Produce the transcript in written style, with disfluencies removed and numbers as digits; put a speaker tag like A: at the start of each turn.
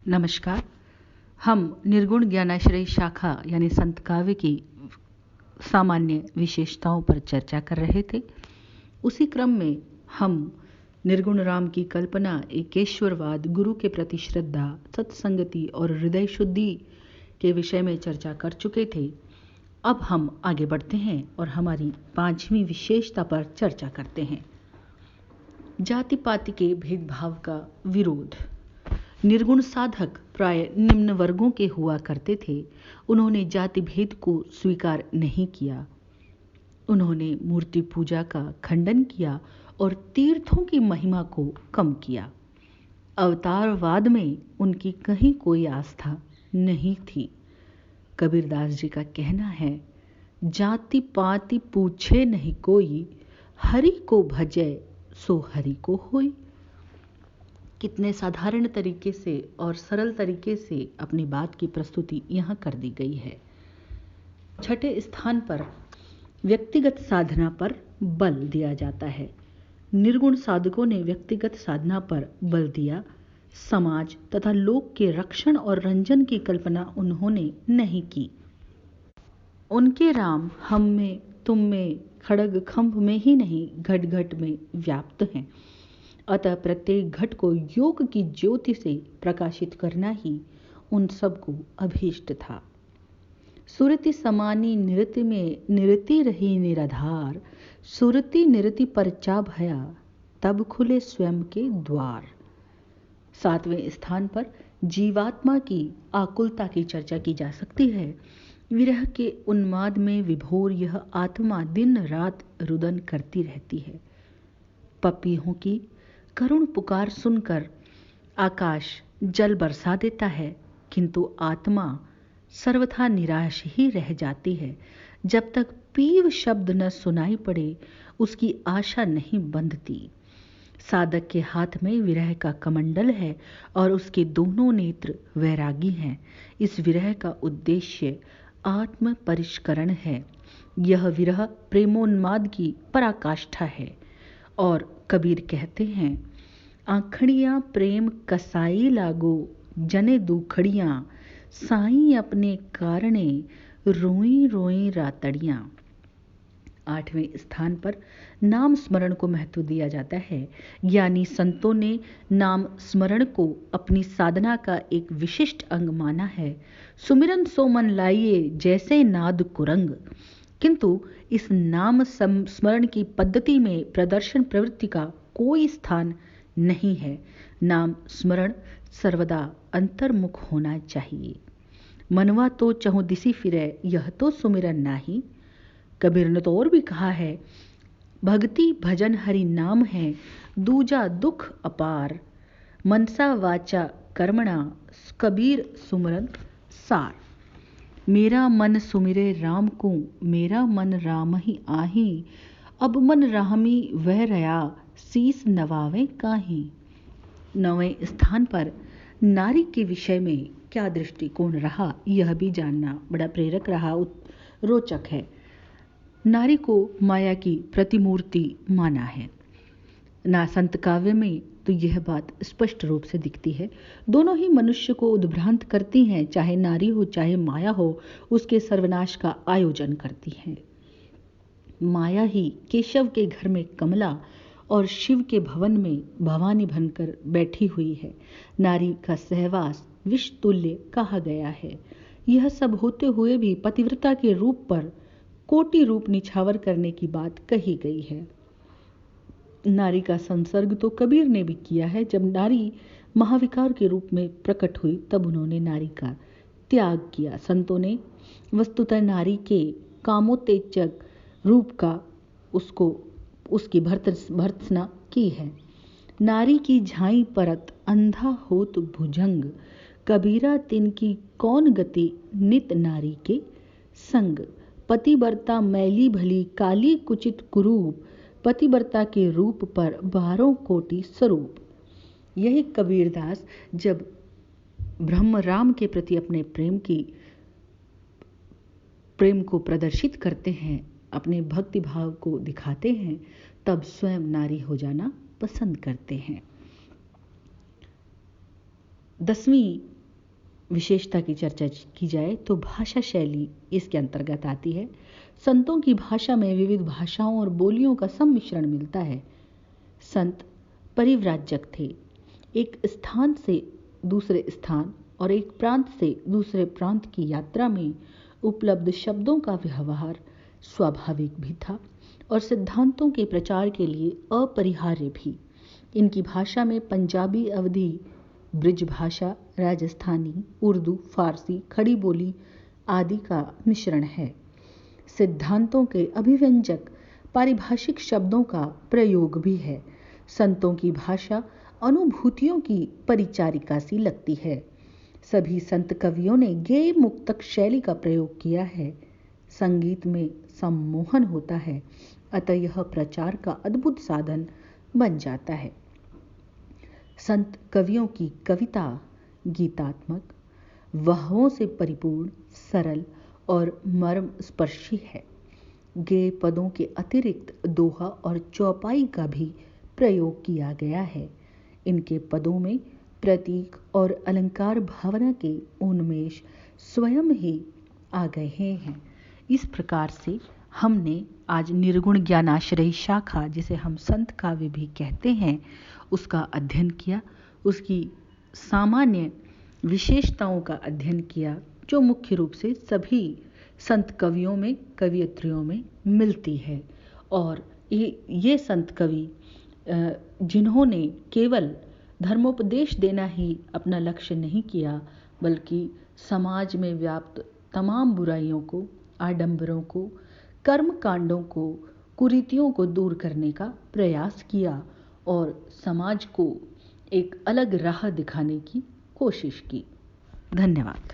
A: नमस्कार। हम निर्गुण ज्ञानाश्रय शाखा यानी संत काव्य की सामान्य विशेषताओं पर चर्चा कर रहे थे। उसी क्रम में हम निर्गुण राम की कल्पना, एकेश्वरवाद, गुरु के प्रति श्रद्धा, सत्संगति और हृदय शुद्धि के विषय में चर्चा कर चुके थे। अब हम आगे बढ़ते हैं और हमारी 5वीं विशेषता पर चर्चा करते हैं। जाति पाति के भेदभाव का विरोध। निर्गुण साधक प्राय निम्न वर्गों के हुआ करते थे। उन्होंने जाति भेद को स्वीकार नहीं किया। उन्होंने मूर्ति पूजा का खंडन किया और तीर्थों की महिमा को कम किया। अवतारवाद में उनकी कहीं कोई आस्था नहीं थी। कबीरदास जी का कहना है, जाति पाति पूछे नहीं कोई, हरि को भजे सो हरि को होई। कितने साधारण तरीके से और सरल तरीके से अपनी बात की प्रस्तुति यहाँ कर दी गई है। 6ठे स्थान पर व्यक्तिगत साधना पर बल दिया जाता है। निर्गुण साधकों ने व्यक्तिगत साधना पर बल दिया। समाज तथा लोक के रक्षण और रंजन की कल्पना उन्होंने नहीं की। उनके राम हम में, तुम में, खड़ग खंभ में ही नहीं, घट घट में व्याप्त हैं। अतः प्रत्येक घट को योग की ज्योति से प्रकाशित करना ही उन सबको अभीष्ट था। सुरति समानी निरति में निरति रही निराधार, सुरति निरति पर चा भया, तब खुले स्वयं के द्वार। 7वें स्थान पर जीवात्मा की आकुलता की चर्चा की जा सकती है। विरह के उन्माद में विभोर यह आत्मा दिन रात रुदन करती रहती है। पपीहों की करुण पुकार सुनकर आकाश जल बरसा देता है, किंतु आत्मा सर्वथा निराश ही रह जाती है। जब तक पीव शब्द न सुनाई पड़े, उसकी आशा नहीं बंधती। साधक के हाथ में विरह का कमंडल है और उसके दोनों नेत्र वैरागी हैं। इस विरह का उद्देश्य आत्म परिष्करण है। यह विरह प्रेमोन्माद की पराकाष्ठा है। और कबीर कहते हैं, आखड़ियां प्रेम कसाई लागो, जने दुखड़ियां, साई अपने कारणे, रोई रोई रातड़ियां। 8वें स्थान पर नाम स्मरण को महत्व दिया जाता है। ज्ञानी संतों ने नाम स्मरण को अपनी साधना का एक विशिष्ट अंग माना है। सुमिरन सो मन लाइए जैसे नाद कुरंग। किंतु इस नाम स्मरण की पद्धति में प्रदर्शन प्रवृत्ति का कोई स्थान नहीं है। नाम स्मरण सर्वदा अंतर्मुख होना चाहिए। मनवा तो चहु दिसी फिरे, यह तो सुमिरन नाही। कबीर ने तो और भी कहा है, भक्ति भजन हरि नाम है, दूजा दुख अपार, मनसा वाचा कर्मणा, कबीर सुमरन सार। मेरा मन सुमिरे राम को, मेरा मन राम ही आही, अब मन रामी वह रया, शीस नवावे काहीं। 9वें स्थान पर नारी के विषय में क्या दृष्टिकोण रहा, यह भी जानना बड़ा प्रेरक रहा, रोचक है। नारी को माया की प्रतिमूर्ति माना है ना। संत काव्य में तो यह बात स्पष्ट रूप से दिखती है। दोनों ही मनुष्य को उद्भ्रांत करती हैं। चाहे नारी हो चाहे माया हो, उसके सर्वनाश का आयोजन करती हैं। माया ही केशव के घर में कमला और शिव के भवन में भवानी बनकर बैठी हुई है। नारी का सहवास विष तुल्य कहा गया है। यह सब होते हुए भी पतिव्रता के रूप पर कोटि रूप निछावर करने की बात कही गई है। नारी का संसर्ग तो कबीर ने भी किया है। जब नारी महाविकार के रूप में प्रकट हुई, तब उन्होंने नारी का त्याग किया। संतों ने वस्तुतः नारी के कामोत्तेजक रूप का उसकी भर्त्सना की है। नारी की झाई परत अंधा होत भुजंग, कबीरा तिनकी कौन गति, नित नारी के संग। पतिव्रता मैली भली काली कुचित कुरूप, पतिव्रता के रूप पर 12 कोटि स्वरूप। यही कबीरदास जब ब्रह्म राम के प्रति अपने प्रेम को प्रदर्शित करते हैं, अपने भक्ति भाव को दिखाते हैं, तब स्वयं नारी हो जाना पसंद करते हैं। 10वीं विशेषता की चर्चा की जाए तो भाषा शैली इसके अंतर्गत आती है। संतों की भाषा में विविध भाषाओं और बोलियों का सम्मिश्रण मिलता है। संत परिव्राजक थे। एक स्थान से दूसरे स्थान और एक प्रांत से दूसरे प्रांत की यात्रा में उपलब्ध शब्दों का व्यवहार स्वाभाविक भी था और सिद्धांतों के प्रचार के लिए अपरिहार्य भी। इनकी भाषा में पंजाबी, अवधी, ब्रिज भाषा, राजस्थानी, उर्दू, फारसी, खड़ी बोली आदि का मिश्रण है। सिद्धांतों के अभिव्यंजक पारिभाषिक शब्दों का प्रयोग भी है। संतों की भाषा अनुभूतियों की परिचारिका सी लगती है। सभी संत कवियों ने गेय मुक्तक शैली का प्रयोग किया है। संगीत में सम्मोहन होता है, अतः यह प्रचार का अद्भुत साधन बन जाता है। संत कवियों की कविता गीतात्मक, वहवों से परिपूर्ण, सरल और मर्म स्पर्शी है। गेय पदों के अतिरिक्त दोहा और चौपाई का भी प्रयोग किया गया है। इनके पदों में प्रतीक और अलंकार भावना के उन्मेष स्वयं ही आ गए हैं। इस प्रकार से हमने आज निर्गुण ज्ञानाश्रयी शाखा, जिसे हम संत काव्य भी कहते हैं, उसका अध्ययन किया। उसकी सामान्य विशेषताओं का अध्ययन किया जो मुख्य रूप से सभी संत कवियों में, कवियत्रियों में मिलती है। और ये संत कवि जिन्होंने केवल धर्मोपदेश देना ही अपना लक्ष्य नहीं किया, बल्कि समाज में व्याप्त तमाम बुराइयों को, आडंबरों को, कर्म कांडों को, कुरीतियों को दूर करने का प्रयास किया और समाज को एक अलग राह दिखाने की कोशिश की। धन्यवाद।